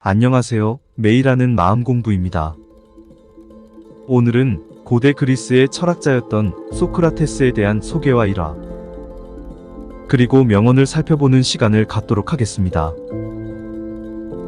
안녕하세요. 매일 하는 마음 공부입니다. 오늘은 고대 그리스의 철학자였던 소크라테스에 대한 소개와 일화, 그리고 명언을 살펴보는 시간을 갖도록 하겠습니다.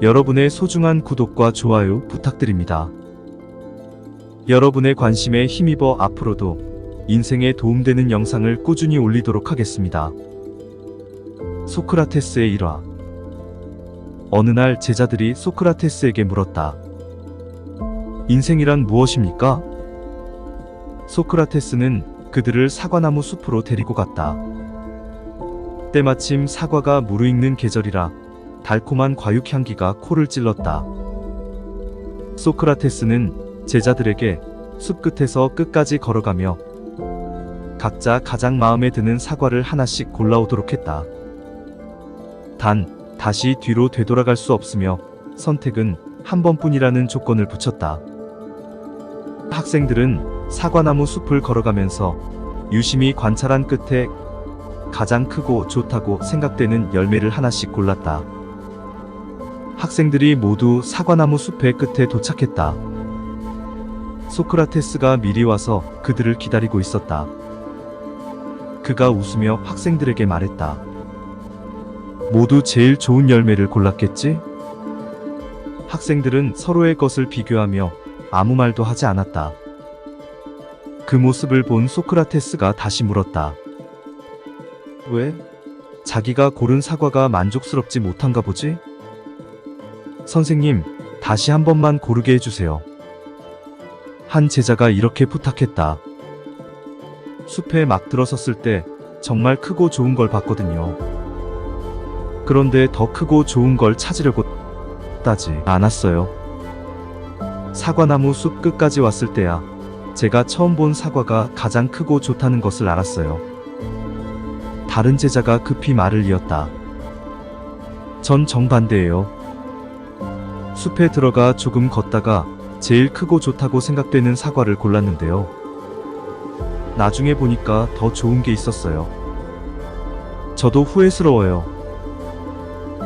여러분의 소중한 구독과 좋아요 부탁드립니다. 여러분의 관심에 힘입어 앞으로도 인생에 도움되는 영상을 꾸준히 올리도록 하겠습니다. 소크라테스의 일화. 어느 날 제자들이 소크라테스에게 물었다. 인생이란 무엇입니까? 소크라테스는 그들을 사과나무 숲으로 데리고 갔다. 때마침 사과가 무르익는 계절이라 달콤한 과육향기가 코를 찔렀다. 소크라테스는 제자들에게 숲 끝에서 끝까지 걸어가며 각자 가장 마음에 드는 사과를 하나씩 골라오도록 했다. 단, 다시 뒤로 되돌아갈 수 없으며 선택은 한 번뿐이라는 조건을 붙였다. 학생들은 사과나무 숲을 걸어가면서 유심히 관찰한 끝에 가장 크고 좋다고 생각되는 열매를 하나씩 골랐다. 학생들이 모두 사과나무 숲의 끝에 도착했다. 소크라테스가 미리 와서 그들을 기다리고 있었다. 그가 웃으며 학생들에게 말했다. 모두 제일 좋은 열매를 골랐겠지? 학생들은 서로의 것을 비교하며 아무 말도 하지 않았다. 그 모습을 본 소크라테스가 다시 물었다. 왜? 자기가 고른 사과가 만족스럽지 못한가 보지? 선생님, 다시 한 번만 고르게 해주세요. 한 제자가 이렇게 부탁했다. 숲에 막 들어섰을 때 정말 크고 좋은 걸 봤거든요. 그런데 더 크고 좋은 걸 찾으려고 따지 않았어요. 사과나무 숲 끝까지 왔을 때야 제가 처음 본 사과가 가장 크고 좋다는 것을 알았어요. 다른 제자가 급히 말을 이었다. 전 정반대예요. 숲에 들어가 조금 걷다가 제일 크고 좋다고 생각되는 사과를 골랐는데요. 나중에 보니까 더 좋은 게 있었어요. 저도 후회스러워요.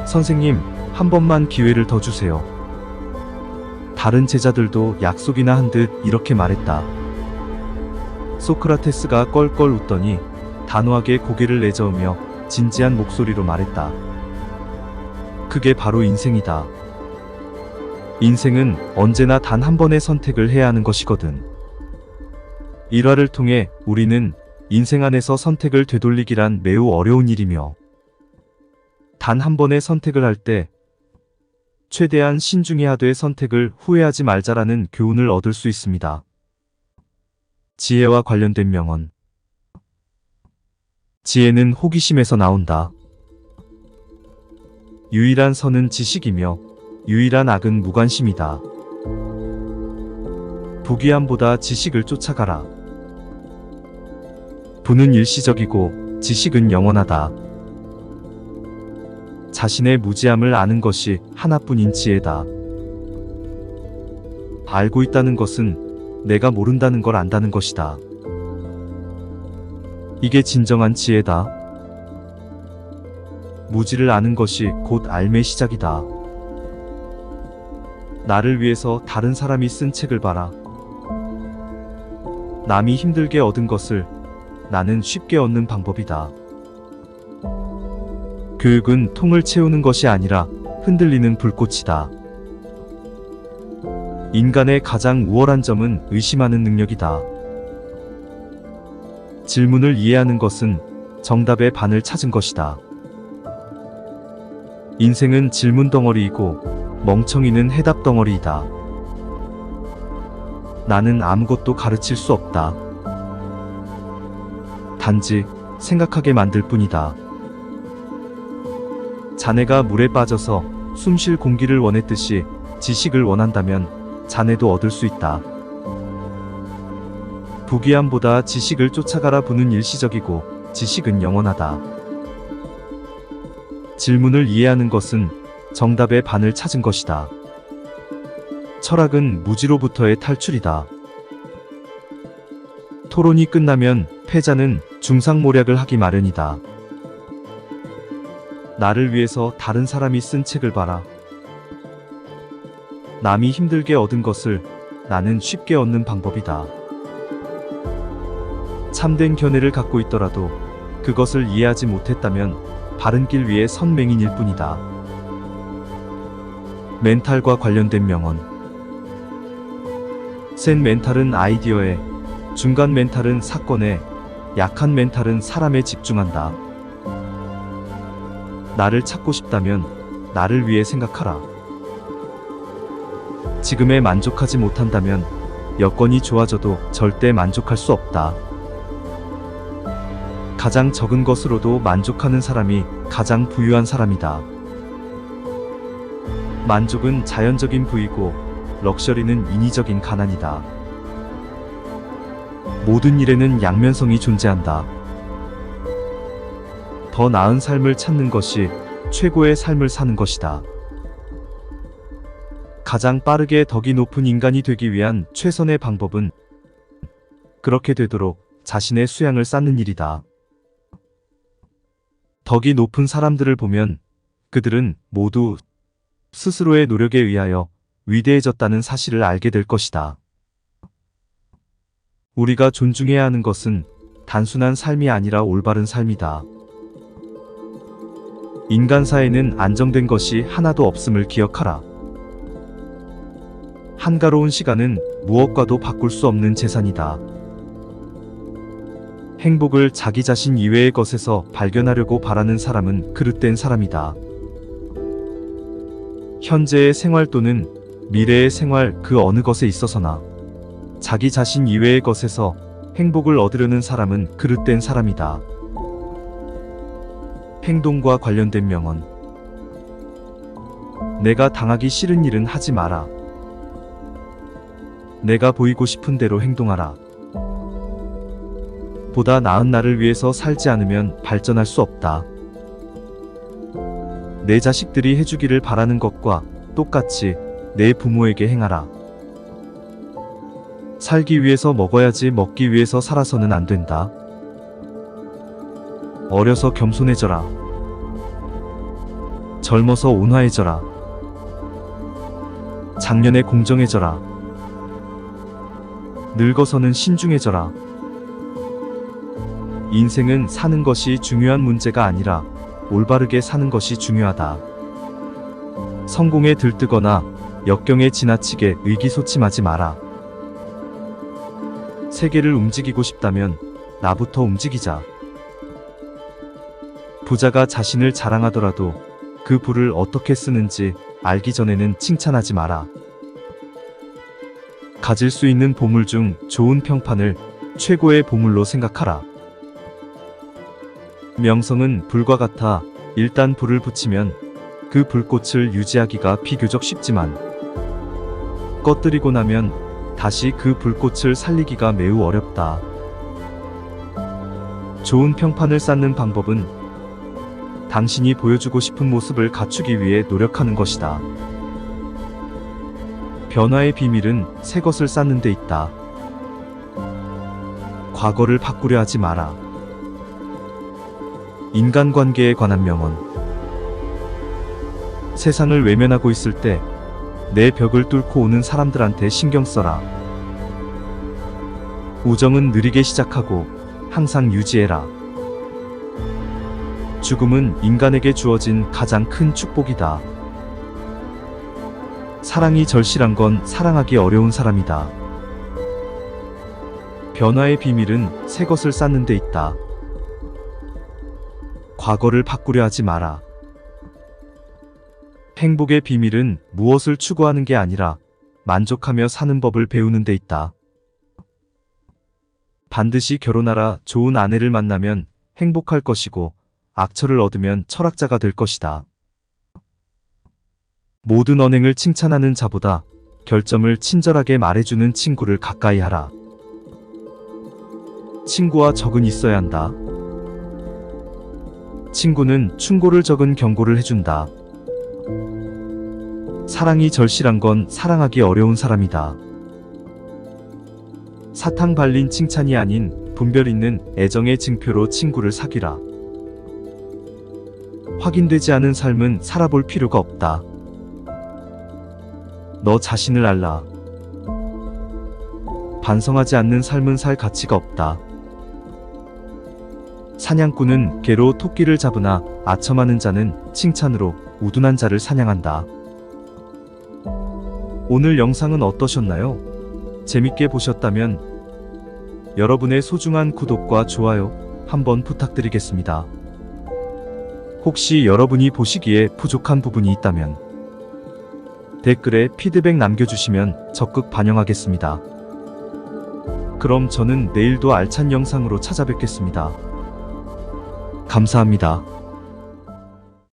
선생님, 한 번만 기회를 더 주세요. 다른 제자들도 약속이나 한 듯 이렇게 말했다. 소크라테스가 껄껄 웃더니 단호하게 고개를 내저으며 진지한 목소리로 말했다. 그게 바로 인생이다. 인생은 언제나 단 한 번의 선택을 해야 하는 것이거든. 일화를 통해 우리는 인생 안에서 선택을 되돌리기란 매우 어려운 일이며 단 한 번의 선택을 할 때 최대한 신중히 하되 선택을 후회하지 말자라는 교훈을 얻을 수 있습니다. 지혜와 관련된 명언. 지혜는 호기심에서 나온다. 유일한 선은 지식이며 유일한 악은 무관심이다. 부귀함보다 지식을 쫓아가라. 부는 일시적이고 지식은 영원하다. 자신의 무지함을 아는 것이 하나뿐인 지혜다. 알고 있다는 것은 내가 모른다는 걸 안다는 것이다. 이게 진정한 지혜다. 무지를 아는 것이 곧 삶의 시작이다. 나를 위해서 다른 사람이 쓴 책을 봐라. 남이 힘들게 얻은 것을 나는 쉽게 얻는 방법이다. 교육은 통을 채우는 것이 아니라 흔들리는 불꽃이다. 인간의 가장 우월한 점은 의심하는 능력이다. 질문을 이해하는 것은 정답의 반을 찾은 것이다. 인생은 질문 덩어리이고 멍청이는 해답 덩어리이다. 나는 아무것도 가르칠 수 없다. 단지 생각하게 만들 뿐이다. 자네가 물에 빠져서 숨 쉴 공기를 원했듯이 지식을 원한다면 자네도 얻을 수 있다. 부귀함보다 지식을 쫓아가라. 부는 일시적이고 지식은 영원하다. 질문을 이해하는 것은 정답의 반을 찾은 것이다. 철학은 무지로부터의 탈출이다. 토론이 끝나면 패자는 중상모략을 하기 마련이다. 나를 위해서 다른 사람이 쓴 책을 봐라. 남이 힘들게 얻은 것을 나는 쉽게 얻는 방법이다. 참된 견해를 갖고 있더라도 그것을 이해하지 못했다면 바른 길 위에 선 맹인일 뿐이다. 멘탈과 관련된 명언. 센 멘탈은 아이디어에, 중간 멘탈은 사건에, 약한 멘탈은 사람에 집중한다. 나를 찾고 싶다면 나를 위해 생각하라. 지금에 만족하지 못한다면 여건이 좋아져도 절대 만족할 수 없다. 가장 적은 것으로도 만족하는 사람이 가장 부유한 사람이다. 만족은 자연적인 부이고 럭셔리는 인위적인 가난이다. 모든 일에는 양면성이 존재한다. 더 나은 삶을 찾는 것이 최고의 삶을 사는 것이다. 가장 빠르게 덕이 높은 인간이 되기 위한 최선의 방법은 그렇게 되도록 자신의 수양을 쌓는 일이다. 덕이 높은 사람들을 보면 그들은 모두 스스로의 노력에 의하여 위대해졌다는 사실을 알게 될 것이다. 우리가 존중해야 하는 것은 단순한 삶이 아니라 올바른 삶이다. 인간사에는 안정된 것이 하나도 없음을 기억하라. 한가로운 시간은 무엇과도 바꿀 수 없는 재산이다. 행복을 자기 자신 이외의 것에서 발견하려고 바라는 사람은 그릇된 사람이다. 현재의 생활 또는 미래의 생활 그 어느 것에 있어서나 자기 자신 이외의 것에서 행복을 얻으려는 사람은 그릇된 사람이다. 행동과 관련된 명언. 내가 당하기 싫은 일은 하지 마라. 내가 보이고 싶은 대로 행동하라. 보다 나은 나를 위해서 살지 않으면 발전할 수 없다. 내 자식들이 해주기를 바라는 것과 똑같이 내 부모에게 행하라. 살기 위해서 먹어야지 먹기 위해서 살아서는 안 된다. 어려서 겸손해져라. 젊어서 온화해져라. 작년에 공정해져라. 늙어서는 신중해져라. 인생은 사는 것이 중요한 문제가 아니라 올바르게 사는 것이 중요하다. 성공에 들뜨거나 역경에 지나치게 의기소침하지 마라. 세계를 움직이고 싶다면 나부터 움직이자. 부자가 자신을 자랑하더라도 그 부를 어떻게 쓰는지 알기 전에는 칭찬하지 마라. 가질 수 있는 보물 중 좋은 평판을 최고의 보물로 생각하라. 명성은 불과 같아 일단 불을 붙이면 그 불꽃을 유지하기가 비교적 쉽지만 꺼뜨리고 나면 다시 그 불꽃을 살리기가 매우 어렵다. 좋은 평판을 쌓는 방법은 당신이 보여주고 싶은 모습을 갖추기 위해 노력하는 것이다. 변화의 비밀은 새 것을 쌓는 데 있다. 과거를 바꾸려 하지 마라. 인간관계에 관한 명언. 세상을 외면하고 있을 때 내 벽을 뚫고 오는 사람들한테 신경 써라. 우정은 느리게 시작하고 항상 유지해라. 죽음은 인간에게 주어진 가장 큰 축복이다. 사랑이 절실한 건 사랑하기 어려운 사람이다. 변화의 비밀은 새 것을 쌓는 데 있다. 과거를 바꾸려 하지 마라. 행복의 비밀은 무엇을 추구하는 게 아니라 만족하며 사는 법을 배우는 데 있다. 반드시 결혼하라. 좋은 아내를 만나면 행복할 것이고 악처를 얻으면 철학자가 될 것이다. 모든 언행을 칭찬하는 자보다 결점을 친절하게 말해주는 친구를 가까이 하라. 친구와 적은 있어야 한다. 친구는 충고를 적은 경고를 해준다. 사랑이 절실한 건 사랑하기 어려운 사람이다. 사탕 발린 칭찬이 아닌 분별 있는 애정의 증표로 친구를 사귀라. 확인되지 않은 삶은 살아볼 필요가 없다. 너 자신을 알라. 반성하지 않는 삶은 살 가치가 없다. 사냥꾼은 개로 토끼를 잡으나 아첨하는 자는 칭찬으로 우둔한 자를 사냥한다. 오늘 영상은 어떠셨나요? 재밌게 보셨다면 여러분의 소중한 구독과 좋아요 한번 부탁드리겠습니다. 혹시 여러분이 보시기에 부족한 부분이 있다면 댓글에 피드백 남겨주시면 적극 반영하겠습니다. 그럼 저는 내일도 알찬 영상으로 찾아뵙겠습니다. 감사합니다.